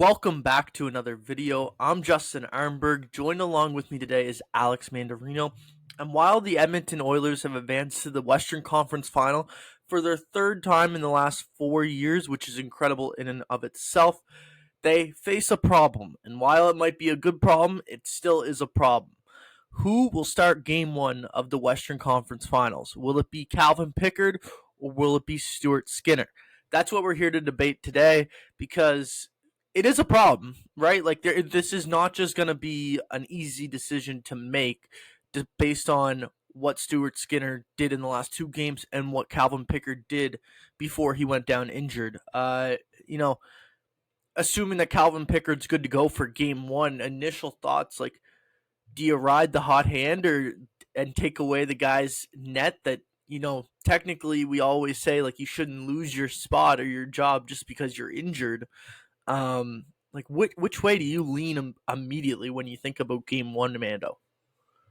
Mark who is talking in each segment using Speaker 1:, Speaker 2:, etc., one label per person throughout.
Speaker 1: Welcome back to another video. I'm Justin Arnberg. Joined along with me today is Alex Mandarino. And while the Edmonton Oilers have advanced to the Western Conference Final for their third time in the last 4 years, which is incredible in and of itself, they face a problem. And while it might be a good problem, it still is a problem. Who will start game one of the Western Conference Finals? Will it be Calvin Pickard or will it be Stuart Skinner? That's what we're here to debate today because it is a problem, right? This is not just going to be an easy decision to make based on what Stuart Skinner did in the last two games and what Calvin Pickard did before he went down injured. Assuming that Calvin Pickard's good to go for game one, initial thoughts like, do you ride the hot hand and take away the guy's net that technically we always say like you shouldn't lose your spot or your job just because you're injured. Which way do you lean immediately when you think about game one, Mando?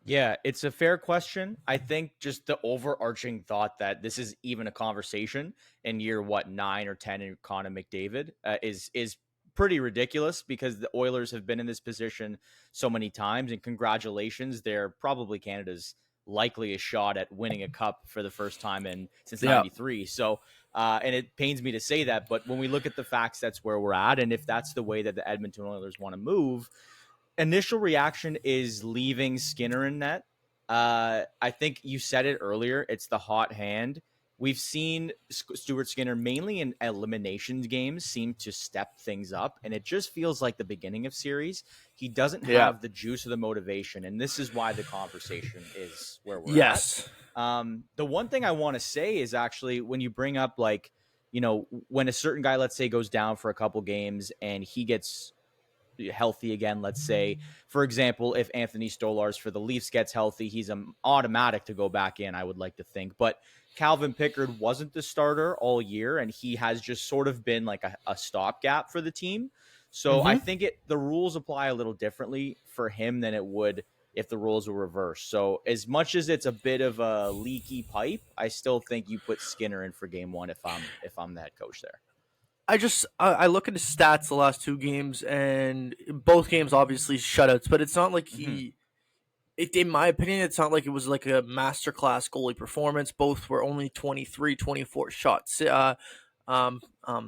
Speaker 2: Yeah, it's a fair question. I think just the overarching thought that this is even a conversation in year 9 or 10 in Connor McDavid is pretty ridiculous because the Oilers have been in this position so many times. And congratulations, they're probably Canada's likeliest shot at winning a cup for the first time since '93. So, and it pains me to say that, but when we look at the facts, that's where we're at. And if that's the way that the Edmonton Oilers want to move, initial reaction is leaving Skinner in net. I think you said it earlier. It's the hot hand. We've seen Stuart Skinner mainly in eliminations games seem to step things up, and it just feels like the beginning of series. He doesn't have the juice or the motivation, and this is why the conversation is where we're at. The one thing I want to say is actually when you bring up when a certain guy, let's say, goes down for a couple games and he gets healthy again, let's say, for example, if Anthony Stolarz for the Leafs gets healthy, he's an automatic to go back in, I would like to think. But Calvin Pickard wasn't the starter all year, and he has just sort of been like a stopgap for the team. So I think the rules apply a little differently for him than it would if the roles were reversed. So as much as it's a bit of a leaky pipe, I still think you put Skinner in for game one if I'm the head coach there.
Speaker 1: I look at his stats the last two games, and both games obviously shutouts, but it's not like in my opinion, it's not like it was like a masterclass goalie performance. Both were only 23, 24 shots,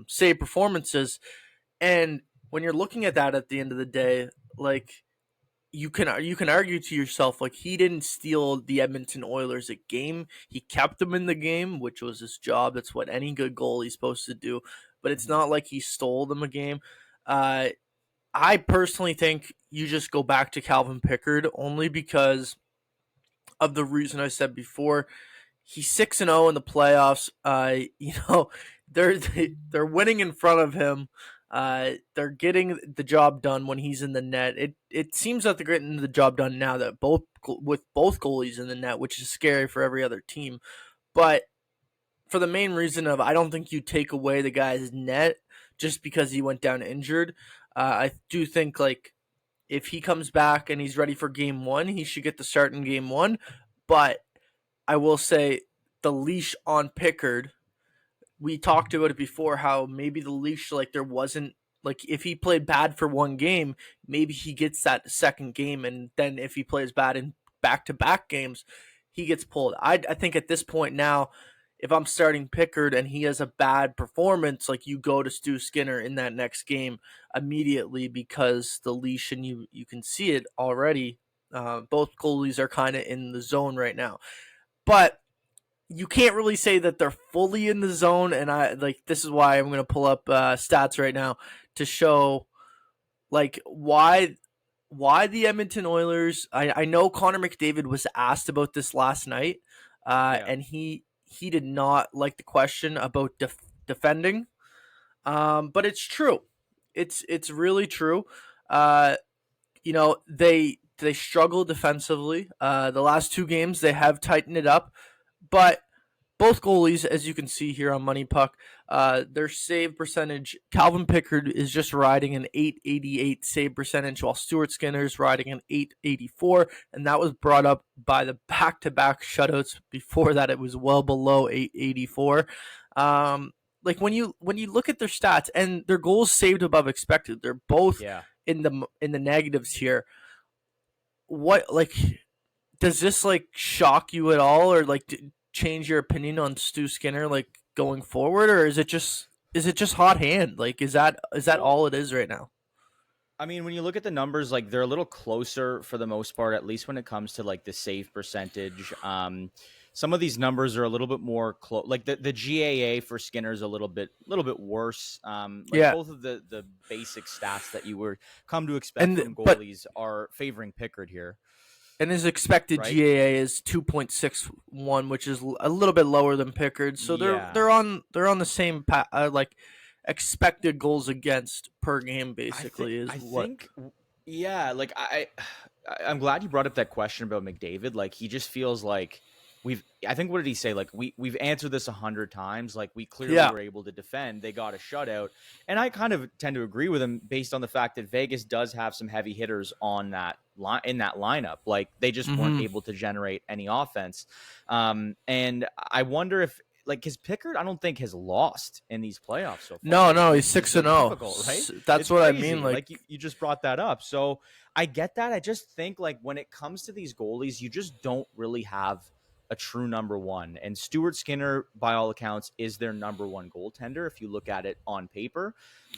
Speaker 1: save performances. And when you're looking at that at the end of the day, like you can argue to yourself, like, he didn't steal the Edmonton Oilers a game. He kept them in the game, which was his job. That's what any good goalie's supposed to do. But it's not like he stole them a game. I personally think you just go back to Calvin Pickard only because of the reason I said before. He's 6-0 in the playoffs. They're winning in front of him. They're getting the job done when he's in the net. It seems that they're getting the job done now that with both goalies in the net, which is scary for every other team. But for the main reason of, I don't think you take away the guy's net just because he went down injured. I do think, like, if he comes back and he's ready for game one, he should get the start in game one. But I will say the leash on Pickard, we talked about it before, how maybe the leash, like, there wasn't, like, if he played bad for one game, maybe he gets that second game, and then if he plays bad in back-to-back games, he gets pulled. I think at this point now, if I'm starting Pickard and he has a bad performance, like, you go to Stu Skinner in that next game immediately because the leash, and you can see it already. Both goalies are kind of in the zone right now. But you can't really say that they're fully in the zone, and this is why I'm going to pull up stats right now to show, like, why the Edmonton Oilers. I know Connor McDavid was asked about this last night, and he did not like the question about defending, but it's true. It's really true. They struggle defensively. The last two games they have tightened it up, but both goalies, as you can see here on Money Puck, their save percentage, Calvin Pickard is just riding an .888 save percentage, while Stuart Skinner is riding an .884, and that was brought up by the back-to-back shutouts. Before that, it was well below .884. like when you look at their stats and their goals saved above expected, they're both
Speaker 2: Yeah.
Speaker 1: in the negatives here. What, like, does this like shock you at all, or like change your opinion on Stu Skinner like going forward, or is it just hot hand? Like, is that
Speaker 2: Well,
Speaker 1: all it is right now?
Speaker 2: I mean, when you look at the numbers, like they're a little closer for the most part, at least when it comes to like the save percentage. Some of these numbers are a little bit more close. Like the GAA for Skinner is a little bit worse. Like
Speaker 1: Yeah,
Speaker 2: both of the basic stats that you were come to expect
Speaker 1: and
Speaker 2: from
Speaker 1: but
Speaker 2: goalies are favoring Pickard here,
Speaker 1: and his expected
Speaker 2: right?
Speaker 1: GAA is 2.61, which is a little bit lower than Pickard. So
Speaker 2: Yeah,
Speaker 1: they're on the same like expected goals against per game
Speaker 2: I think
Speaker 1: basically is
Speaker 2: I
Speaker 1: what.
Speaker 2: think yeah, like I'm glad you brought up that question about McDavid. Like he just feels like I think what did he say? Like we've answered this 100 times. Like we clearly
Speaker 1: Yeah.
Speaker 2: were able to defend. They got a shutout. And I kind of tend to agree with him based on the fact that Vegas does have some heavy hitters on that line in that lineup. Like they just weren't
Speaker 1: Mm-hmm.
Speaker 2: able to generate any offense. And I wonder if like his Pickard, I don't think has lost in these playoffs so far,
Speaker 1: No, no, he's
Speaker 2: which is
Speaker 1: 6-0.
Speaker 2: difficult, right?
Speaker 1: That's
Speaker 2: It's
Speaker 1: what I mean.
Speaker 2: crazy.
Speaker 1: Like,
Speaker 2: Like you just brought that up. So I get that. I just think like when it comes to these goalies, you just don't really have a true number one. And Stuart Skinner, by all accounts, is their number one goaltender if you look at it on paper.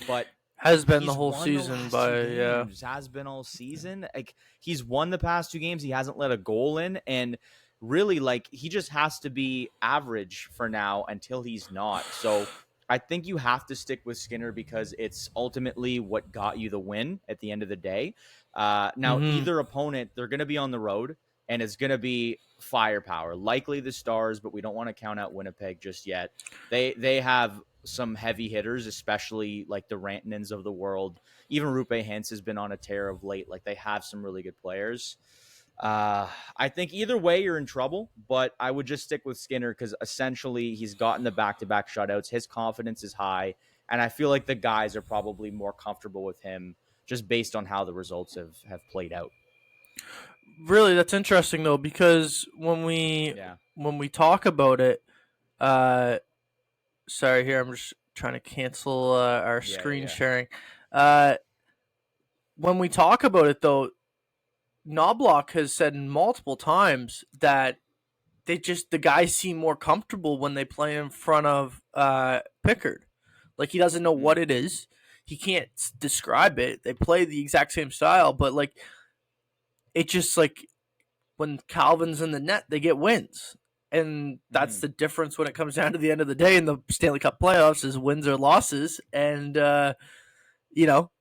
Speaker 2: But
Speaker 1: has been the
Speaker 2: he's
Speaker 1: whole
Speaker 2: won the
Speaker 1: season
Speaker 2: last two
Speaker 1: by, yeah.
Speaker 2: games, has been all season. Like he's won the past two games. He hasn't let a goal in. And really, like he just has to be average for now until he's not. So I think you have to stick with Skinner because it's ultimately what got you the win at the end of the day. Now,
Speaker 1: Mm-hmm.
Speaker 2: either opponent, they're going to be on the road and it's going to be firepower, likely the Stars, but we don't want to count out Winnipeg just yet. They have some heavy hitters, especially like the Rantanens of the world. Even Rupe Hentz has been on a tear of late. Like they have some really good players. I think either way you're in trouble, but I would just stick with Skinner because essentially he's gotten the back-to-back shutouts. His confidence is high, and I feel like the guys are probably more comfortable with him just based on how the results have played out.
Speaker 1: Really, that's interesting though, because
Speaker 2: Yeah,
Speaker 1: when we talk about it, uh, sorry, here I'm just trying to cancel our
Speaker 2: yeah, yeah,
Speaker 1: screen
Speaker 2: yeah.
Speaker 1: sharing. Uh, when we talk about it though, Knobloch has said multiple times that the guys seem more comfortable when they play in front of Pickard. Like he doesn't know what
Speaker 2: Mm,
Speaker 1: it is. He can't describe it. They play the exact same style, but like it just like when Calvin's in the net, they get wins. And that's
Speaker 2: mm,
Speaker 1: the difference when it comes down to the end of the day in the Stanley Cup playoffs is wins or losses. And you know,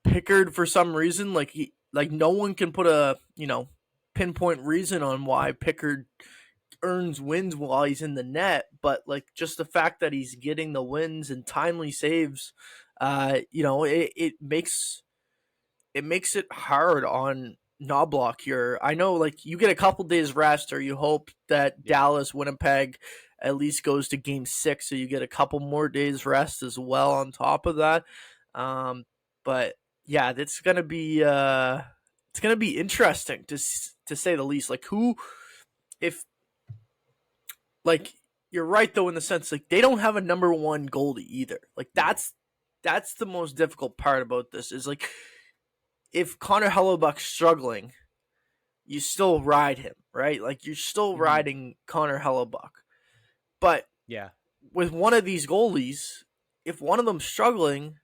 Speaker 1: Pickard for some reason, like no one can put a, pinpoint reason on why Pickard earns wins while he's in the net, but like just the fact that he's getting the wins and timely saves, it makes it hard on Knobloch here. I know, like you get a couple days rest, or you hope that
Speaker 2: yeah.
Speaker 1: Dallas Winnipeg at least goes to Game 6, so you get a couple more days rest as well on top of that. Um, but yeah, it's gonna be interesting to say the least. Like who, if like you're right though in the sense like they don't have a number one goalie either. Like
Speaker 2: No.
Speaker 1: that's the most difficult part about this is like if Connor Hellebuck's struggling, you still ride him, right? Like you're still
Speaker 2: Hmm.
Speaker 1: riding Connor Hellebuck. But
Speaker 2: Yeah.
Speaker 1: with one of these goalies, if one of them's struggling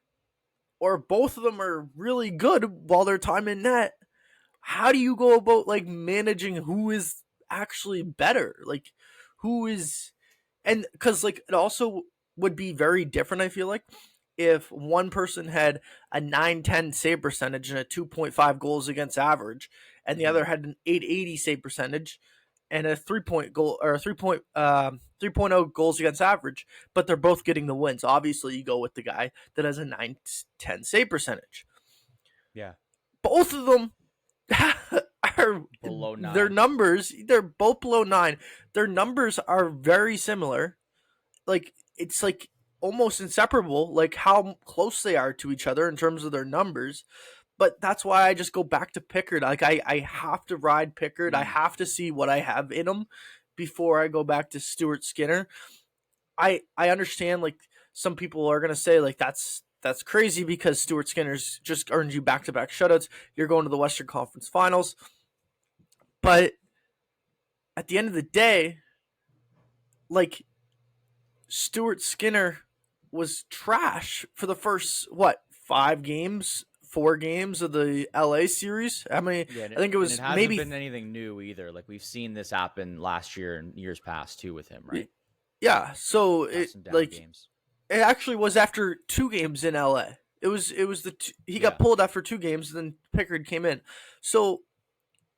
Speaker 1: or both of them are really good while their time in net, how do you go about like managing who is actually better? Like who is, and because like it also would be very different, I feel like, if one person had a 910 save percentage and a 2.5 goals against average, and the
Speaker 2: Hmm.
Speaker 1: other had an 880 save percentage and a 3 point goal or 3.0 goals against average, but they're both getting the wins. Obviously, you go with the guy that has a 910 save percentage.
Speaker 2: Yeah.
Speaker 1: Both of them are
Speaker 2: Below
Speaker 1: their
Speaker 2: 9.
Speaker 1: numbers, they're both below 9. Their numbers are very similar. Like it's like almost inseparable, like how close they are to each other in terms of their numbers. But that's why I just go back to Pickard. Like I have to ride Pickard. I
Speaker 2: Mm,
Speaker 1: have to see what I have in him before I go back to Stuart Skinner. I understand like some people are gonna say like that's crazy because Stuart Skinner's just earned you back to back shutouts. You're going to the Western Conference Finals, but at the end of the day, like Stuart Skinner was trash for the first what 5 games, 4 games of the LA series. I mean,
Speaker 2: Yeah,
Speaker 1: I think it
Speaker 2: and it
Speaker 1: was
Speaker 2: hasn't
Speaker 1: maybe
Speaker 2: been anything new either. Like we've seen this happen last year and years past too with him, right?
Speaker 1: yeah. So
Speaker 2: Have
Speaker 1: it
Speaker 2: some down
Speaker 1: like
Speaker 2: games.
Speaker 1: it actually was after 2 games in LA. It was he got
Speaker 2: Yeah.
Speaker 1: pulled after 2 games, and then Pickard came in. So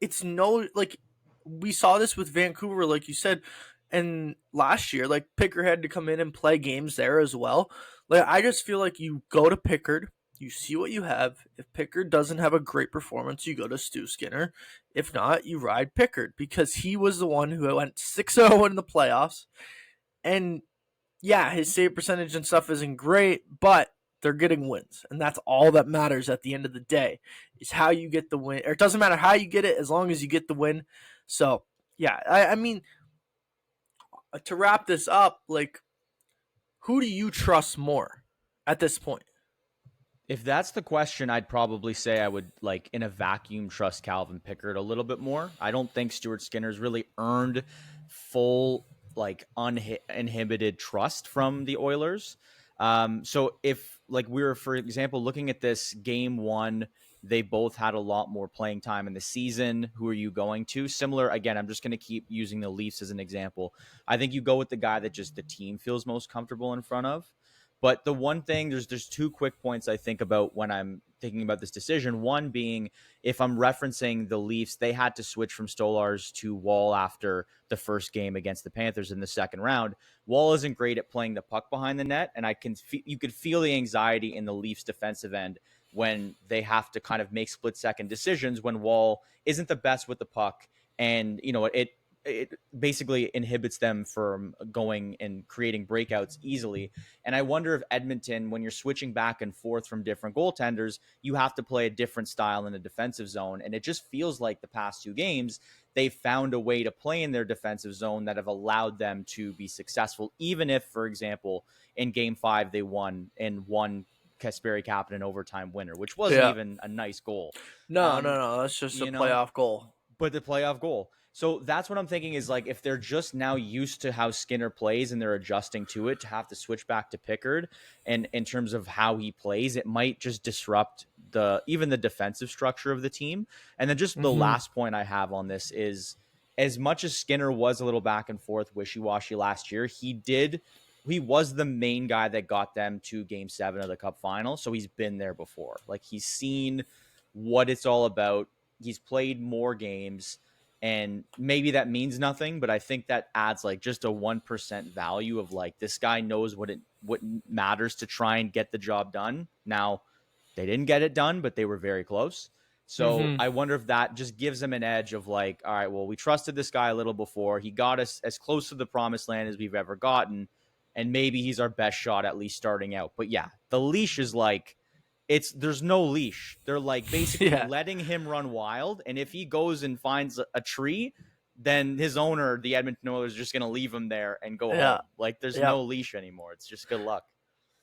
Speaker 1: it's no like we saw this with Vancouver, like you said, and last year, like Pickard had to come in and play games there as well. Like I just feel like you go to Pickard, you see what you have. If Pickard doesn't have a great performance, you go to Stu Skinner. If not, you ride Pickard because he was the one who went 6-0 in the playoffs. And yeah, his save percentage and stuff isn't great, but they're getting wins, and that's all that matters at the end of the day. Is how you get the win. Or it doesn't matter how you get it as long as you get the win. So yeah, I mean to wrap this up, like who do you trust more at this point?
Speaker 2: If that's the question, I'd probably say I would like in a vacuum trust Calvin Pickard a little bit more. I don't think Stuart Skinner's really earned full like uninhibited trust from the Oilers. So if like we were, for example, looking at this game one, they both had a lot more playing time in the season. Who are you going to? Similar again, I'm just going to keep using the Leafs as an example. I think you go with the guy that just the team feels most comfortable in front of. But the one thing, there's 2 quick points I think about when I'm thinking about this decision. One being, if I'm referencing the Leafs, they had to switch from Stolarz to Wall after the first game against the Panthers in the second round. Wall isn't great at playing the puck behind the net, and you could feel the anxiety in the Leafs defensive end when they have to kind of make split second decisions when Wall isn't the best with the puck, and it basically inhibits them from going and creating breakouts easily. And I wonder if Edmonton, when you're switching back and forth from different goaltenders, you have to play a different style in the defensive zone. And it just feels like the past 2 games, they've found a way to play in their defensive zone that have allowed them to be successful, even if, for example, in game 5, they won Kasperi Kapanen overtime winner, which wasn't
Speaker 1: Yeah.
Speaker 2: even a nice goal.
Speaker 1: No, no,
Speaker 2: Um,
Speaker 1: no. That's just a
Speaker 2: you know,
Speaker 1: playoff goal.
Speaker 2: but the playoff goal. So that's what I'm thinking is like if they're just now used to how Skinner plays and they're adjusting to it to have to switch back to Pickard and in terms of how he plays, it might just disrupt even the defensive structure of the team. And then just the
Speaker 1: Mm-hmm.
Speaker 2: last point I have on this is as much as Skinner was a little back and forth wishy-washy last year, he was the main guy that got them to game 7 of the Cup final. So he's been there before. Like he's seen what it's all about. He's played more games and maybe that means nothing, but I think that adds like just a 1% value of like this guy knows what matters to try and get the job done. Now, they didn't get it done, but they were very close. So
Speaker 1: Mm-hmm.
Speaker 2: I wonder if that just gives them an edge of like, all right, well, we trusted this guy a little before. He got us as close to the promised land as we've ever gotten, and maybe he's our best shot at least starting out. But yeah, the leash is like there's no leash. They're like basically
Speaker 1: Yeah.
Speaker 2: letting him run wild, and if he goes and finds a tree, then his owner, the Edmonton Oilers, is just gonna leave him there and go
Speaker 1: Yeah.
Speaker 2: home. Like there's
Speaker 1: Yeah.
Speaker 2: no leash anymore. It's just good luck.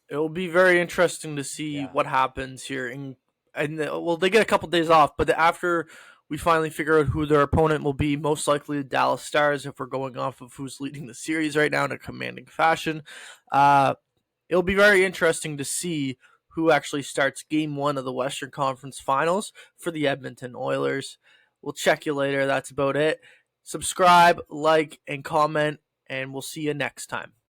Speaker 1: It will be very interesting to see
Speaker 2: Yeah.
Speaker 1: what happens here. Well, they get a couple days off, but after we finally figure out who their opponent will be, most likely the Dallas Stars, if we're going off of who's leading the series right now in a commanding fashion. Uh, it'll be very interesting to see who actually starts game 1 of the Western Conference Finals for the Edmonton Oilers. We'll check you later. That's about it. Subscribe, like, and comment, and we'll see you next time.